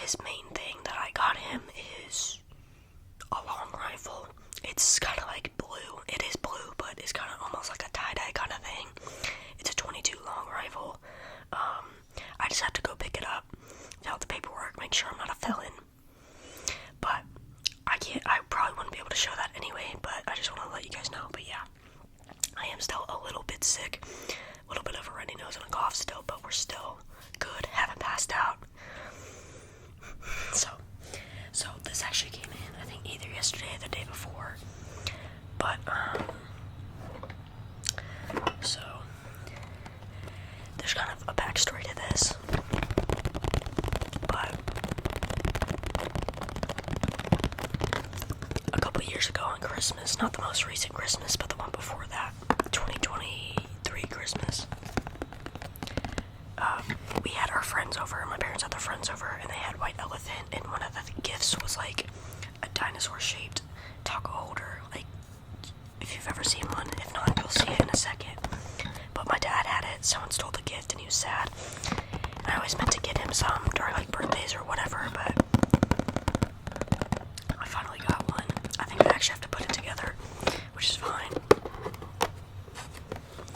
his main thing that I got him is a long rifle. It's kind of like blue. It is blue, but it's kind of almost like a tie-dye kind of thing. It's a 22 long rifle. I just have to go pick it up, fill out the paperwork, make sure I'm not a felon. But I probably wouldn't be able to show that anyway, but I just want to let you guys know. But yeah, I am still a little bit sick. A little bit of a runny nose and a cough still, but we're still good. Haven't passed out. So this actually came in, I think, either yesterday or the day before. But, so, there's kind of a backstory to this. But, a couple years ago on Christmas, not the most recent Christmas, but the one before that, 2023 Christmas, we had our friends over, my parents had their friends over, and they had white elephant, and one of the gifts was like a dinosaur-shaped taco holder. Like, if you've ever seen one, if not, you'll see it in a second. But my dad had it, someone stole the gift, and he was sad. And I always meant to get him some during like birthdays or whatever, but I finally got one. I think I actually have to put it together, which is fine.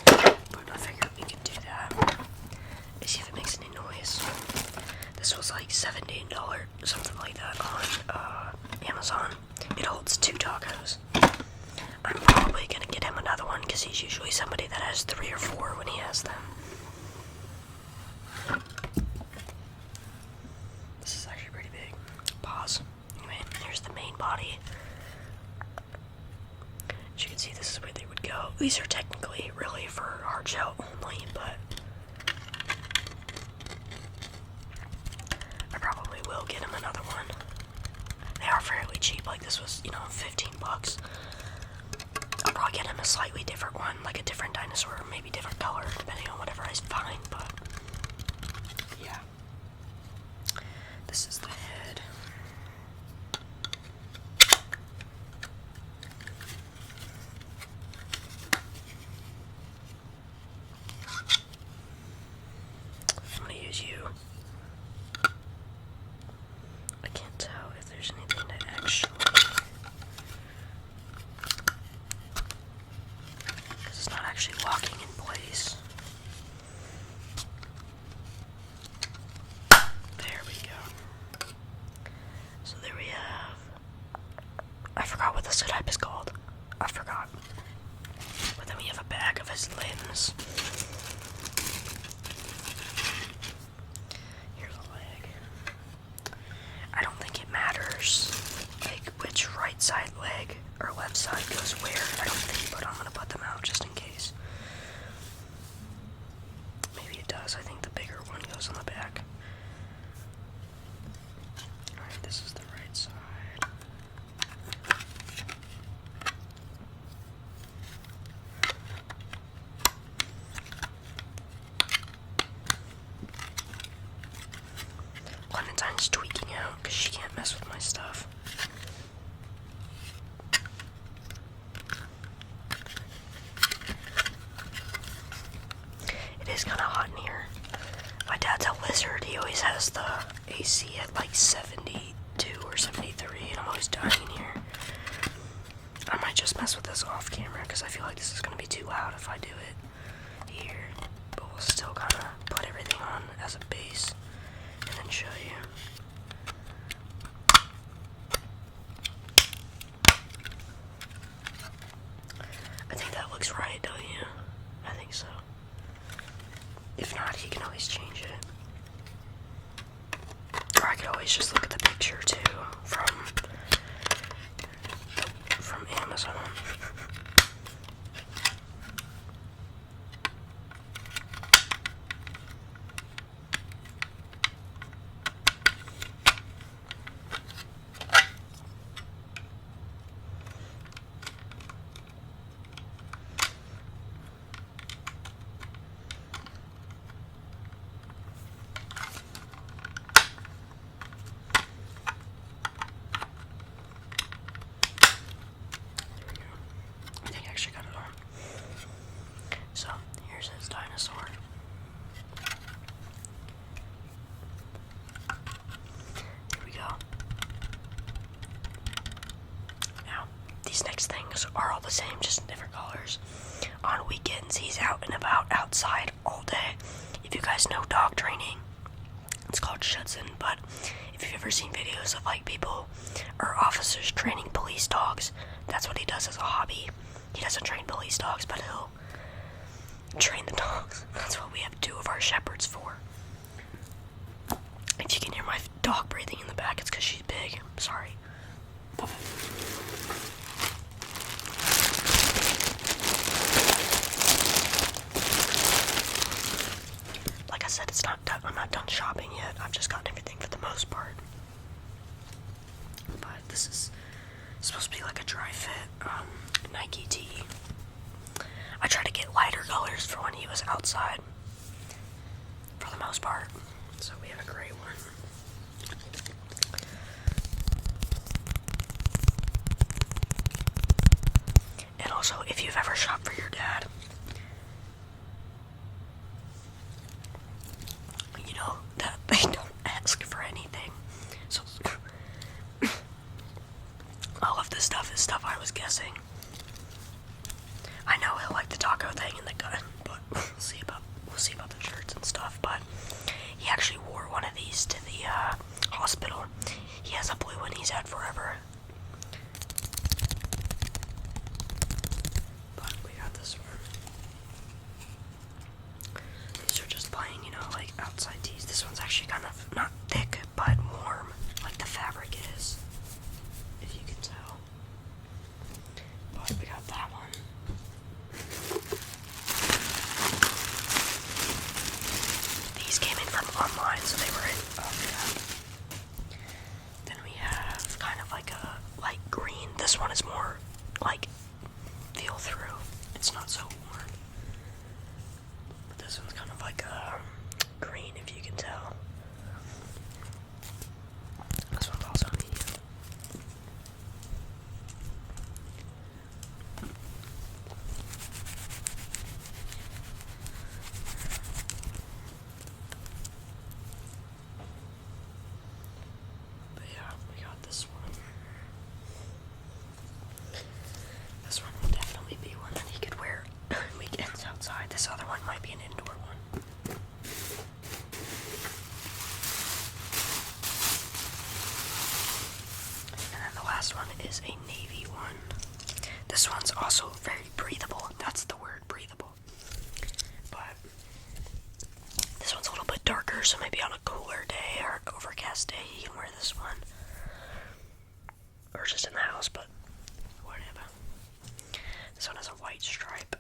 But I figured we could do that. Let's see if it makes any noise. This was like $17, something like that, on Amazon. It holds 2 tacos. I'm probably gonna get him another one because he's usually somebody that has 3 or 4 when he has them. This is actually pretty big. Pause. Anyway, here's the main body. As you can see, this is where they would go. These are technically really for hard shell only, but I probably will get him another one. They are fairly cheap, like this was, $15. I'll probably get him a slightly different one, like a different dinosaur, or maybe different color, depending on whatever I find, but yeah. This is the head. I'm gonna use you. I can't tell if there's anything to actually, because it's not actually locking in place. There we go. So there we have, I forgot what this type is called. I forgot. But then we have a bag of his limbs. Here's a leg. I don't think it matters, like, which right side leg or left side goes where. I don't think, but I'm gonna put them out just in case. Maybe it does. I think the bigger one goes on the back. Alright, this is the right side. Clementine's tweaking out because she can't mess with my stuff. It is kind of hot in here. My dad's a lizard. He always has the AC at like 72 or 73, and I'm always dying in here. I might just mess with this off camera because I feel like this is going to be too loud if I do it here. But we'll still kind of put everything on as a base and then show you. I think that looks right, don't you? I think so. If not, he can always change it. Or I could always just look at the picture too from Amazon. these next things are all the same, just in different colors. On weekends, he's out and about outside all day. If you guys know dog training, it's called Schutzen, but if you've ever seen videos of like people or officers training police dogs, that's what he does as a hobby. He doesn't train police dogs, but he'll train the dogs. That's what we have 2 of our shepherds for. If you can hear my dog breathing in the back, it's because she's big. Sorry. Like I said, it's not done. I'm not done shopping yet. I've just gotten everything for the most part. But this is supposed to be like a dry fit Nike tee. I try to get lighter colors for when he was outside, for the most part. So we have a gray one. And also, if you've ever shopped for your dad, you know that they don't ask for anything. So all of this stuff is stuff I was guessing. I know he'll like the taco thing and the gun, but we'll see about the shirts and stuff. But he actually wore one of these to the hospital. He has a blue one he's had forever. But we got this one. These are just plain, you know, like outside tees. This one's actually kind of not thick, but warm, like the fabric is, if you can tell. But we got that one. These came in from online, so they were in, Then we have kind of like a light green. This one is more like feel through. It's not so warm. But this one's kind of like a green, if you can tell. This one's also medium. But yeah, we got this one. This one will definitely be one that he could wear weekends outside. This other one might be an indoor one. And then the last one is a navy one. This one's also very breathable. That's the word, breathable. But this one's a little bit darker, so maybe on a cooler day or an overcast day, you can wear this one. Or just in the house, but whatever. This one has a white stripe.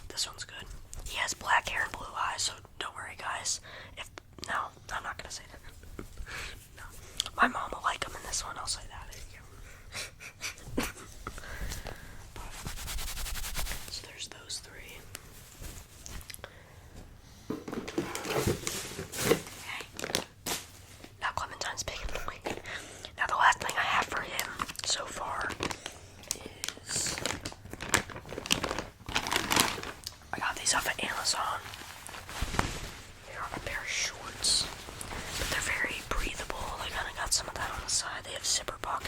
This one's good. He has black hair and blue eyes, so don't worry, guys. No, I'm not gonna say that. No. My mom will like him in this one, I'll say that. There you go. So there's those 3. Hey. Now Clementine's big and boy. Now the last thing I have for him so far is I got these off of Amazon. They are a pair of shorts, but they're very breathable. They kind of got some of that on the side. They have zipper pockets.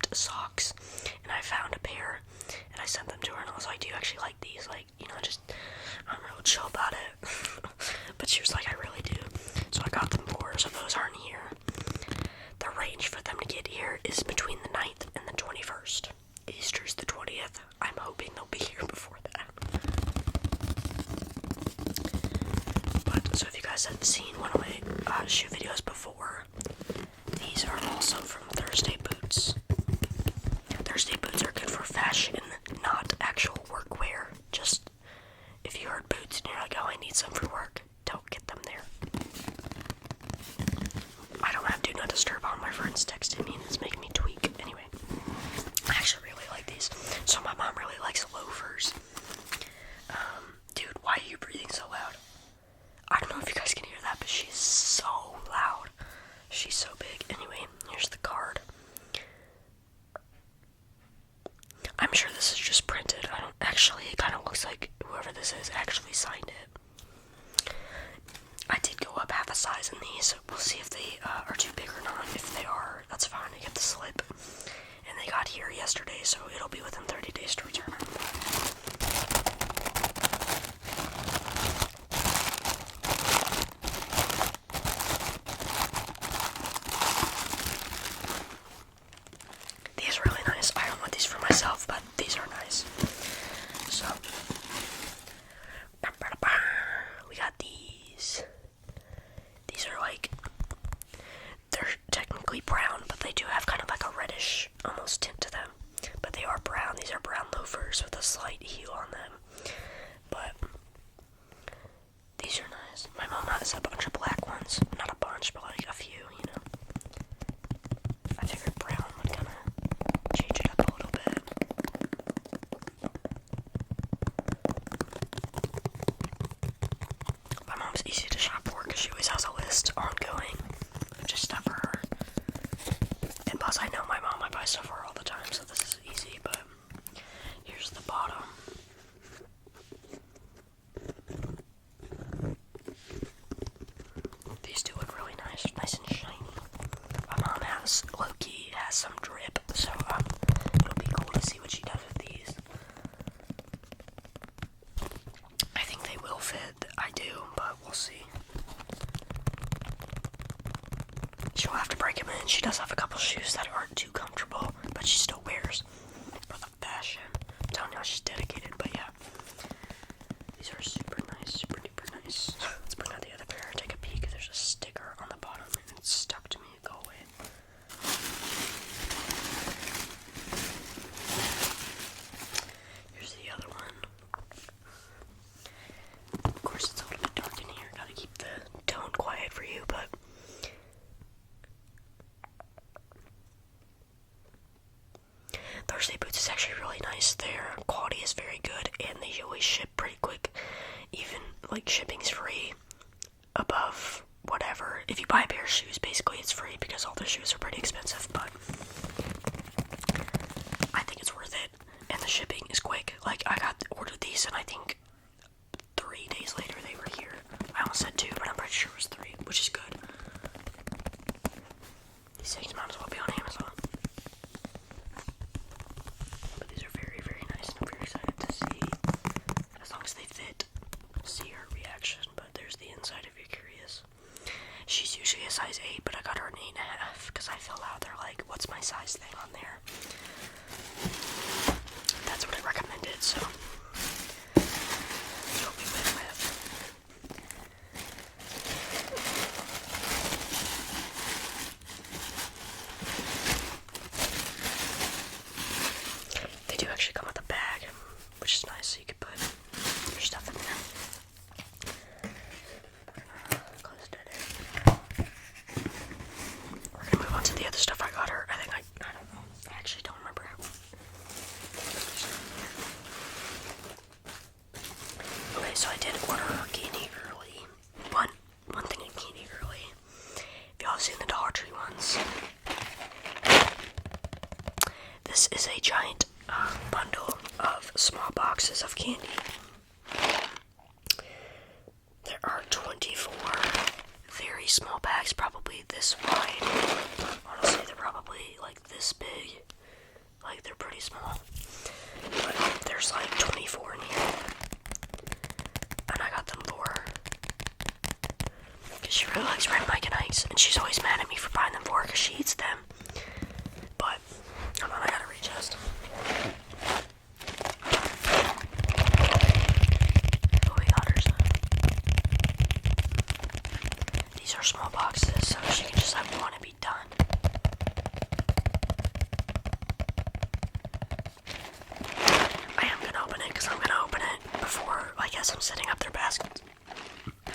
striped socks, and I found a pair, and I sent them to her, and I was like, do you actually like these? Like, you know, just, I'm real chill about it. But she was like, I really do. So I got them for her, so those aren't here. The range for them to get here is between the 9th and the 21st. Easter's the 20th. I'm hoping they'll be here before that. But, so if you guys have seen one of my shoe videos before, these are also from Thursday Boots. Thursday Boots are good for fashion, not actual workwear. Just, if you heard boots and you're like, oh, I need some for work, don't get them there. I don't have Do Not Disturb on. My friend's texting me and it's making me tweak. Anyway, I actually really like these. So my mom really likes loafers. Dude, why are you breathing so loud? I don't know if you guys can hear that, but she's so loud. She's so big. Anyway, here's the card. I'm sure this is just printed. I don't actually, it kind of looks like whoever this is actually signed it. I did go up half a size in these, so we'll see if they are too big or not. If they are, that's fine. I get the slip. And they got here yesterday, so it'll be within 30 days to return. These are really nice. I don't want these for myself, but these are nice. So, we got these. These are like, they're technically brown, but they do have kind of like a reddish almost tint to them. But they are brown. These are brown loafers with a slight heel on them. But these are nice. My mom has a bunch of black ones. Not a bunch, but like a few, you know. I figured brown would kind of change it up a little bit. My mom's easy to shop for because she always has a list ongoing of just stuff for her. And plus, I know my mom, I buy stuff for her all the time, so this is easy. But here's the bottom. These do look really nice, nice and shiny. My mom has, low-key, has some drip, so it'll be cool to see what she does with these. I think they will fit. I do, but we'll see. She'll have to break them in. She does have a couple shoes that aren't too comfortable, but she still wears for the fashion. I'm telling you, she's dedicated, but yeah. These are super nice, super duper nice. Let's bring out the other pair, take a peek. There's a sticker on the bottom and it's stuck to me. Go away. Here's the other one. Of course, it's a little bit dark in here. Gotta keep the tone quiet for you, but Thursday Boots is actually really nice. Their quality is very good, and they always ship pretty quick. Even, like, shipping's free above whatever. If you buy a pair of shoes, basically it's free because all their shoes are pretty expensive, but I think it's worth it, and the shipping is quick. Like, I ordered these, and I think 3 days later they were here. I almost said 2, but I'm pretty sure it was 3, which is good. These things might as well be on Amazon. But these are very, very nice, and I'm very excited to see, as long as they fit, see her reaction. But there's the inside if you're curious. She's usually a size 8, but I got her an 8.5 because I filled out their, like, what's my size thing on there. That's what I recommended, so that's what we went with. They do actually come with a bag, which is nice, so you can put your stuff in there. Close that in. We're gonna move on to the other stuff I got her. I don't know. I actually don't remember how. Okay, so I did order her candy early. One thing in candy early. If y'all have seen the Dollar Tree ones. This is a giant bundle of small boxes of candy. There are 24 very small bags, probably this wide. Honestly, they're probably like this big. really small. But there's like 24 in here. And I got them for her. Because she really likes red Mike and Ike's. And she's always mad at me for buying them for her because she eats them. But, hold on, I gotta readjust. Oh, we got her some. These are small boxes, so she can just have one and be done. I am gonna open it because I'm gonna open it before, I guess I'm setting up their baskets.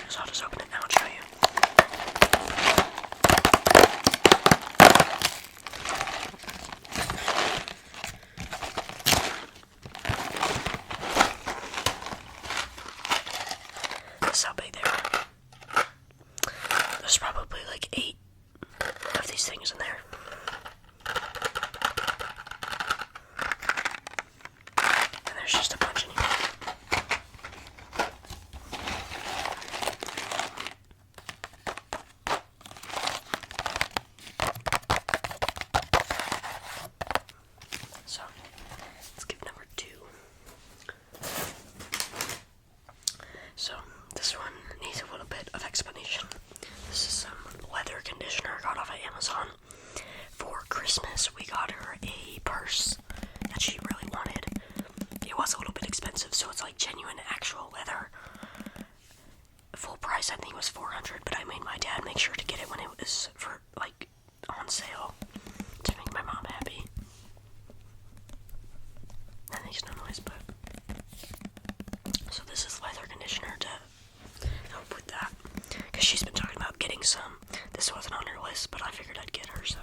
So I'll just open it now and show you. This is how big they are. There's probably like 8 of these things in there. And there's just a bunch in here. So, let's give number 2. So, this one needs a little bit of explanation. This is some leather conditioner I got off of Amazon. For Christmas, we got her a purse that she really wanted. It was a little bit expensive, so it's like genuine actual leather. Full price, I think it was $400, but I made my dad make sure to get it when it was for like on sale to make my mom happy. That makes no noise, but so this is leather conditioner to help with that, because she's been talking about getting some. This wasn't on her list, but I figured I'd get her some.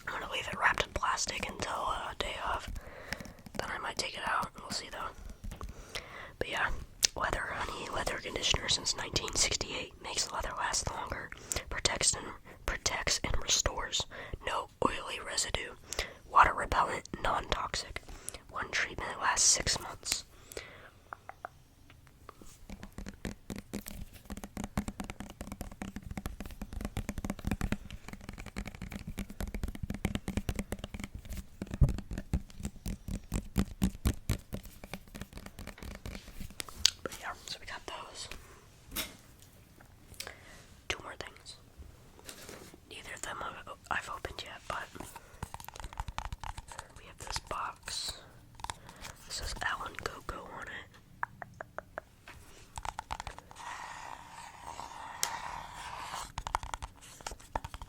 I'm gonna leave it wrapped in plastic until day of. Then I might take it out. We'll see though. But yeah, Leather Honey leather conditioner since 1968 makes leather last longer, protects and restores. No oily residue. Water repellent, non-toxic. One treatment lasts 6 months. But yeah, so we got those. 2 more things. Neither of them I've opened yet, but we have this box. This says Alan Coco on it.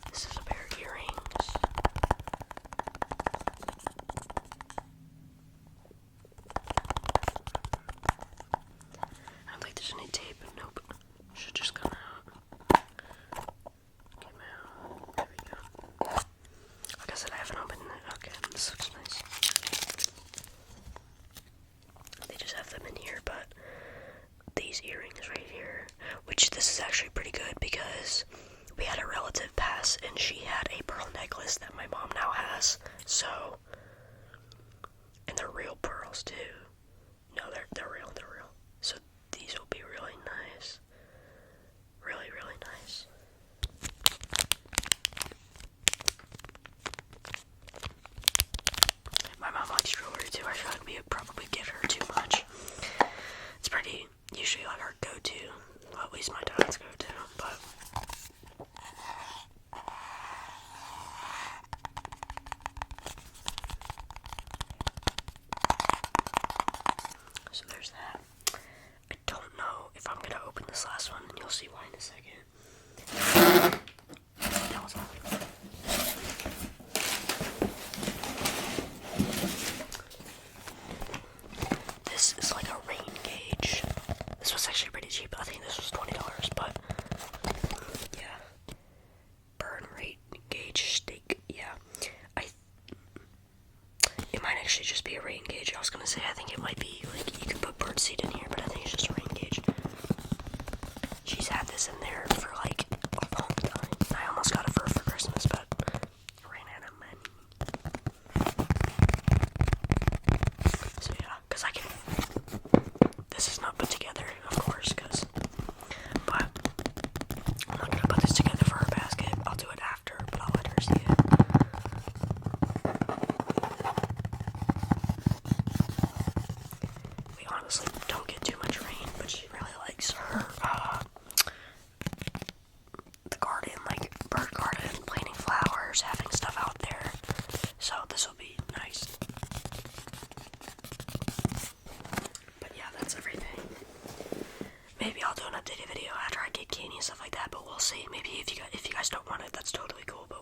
This is a pair of earrings. I don't think there's any tape. Nope. Should just come out. Came out. There we go.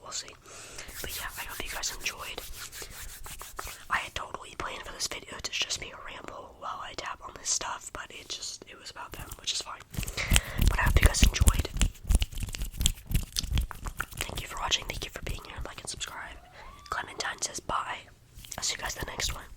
we'll see. But yeah, I hope you guys enjoyed. I had totally planned for this video to just be a ramble while I tap on this stuff, but it was about them, which is fine. But I hope you guys enjoyed. Thank you for watching, thank you for being here, like and subscribe. Clementine says bye. I'll see you guys in the next one.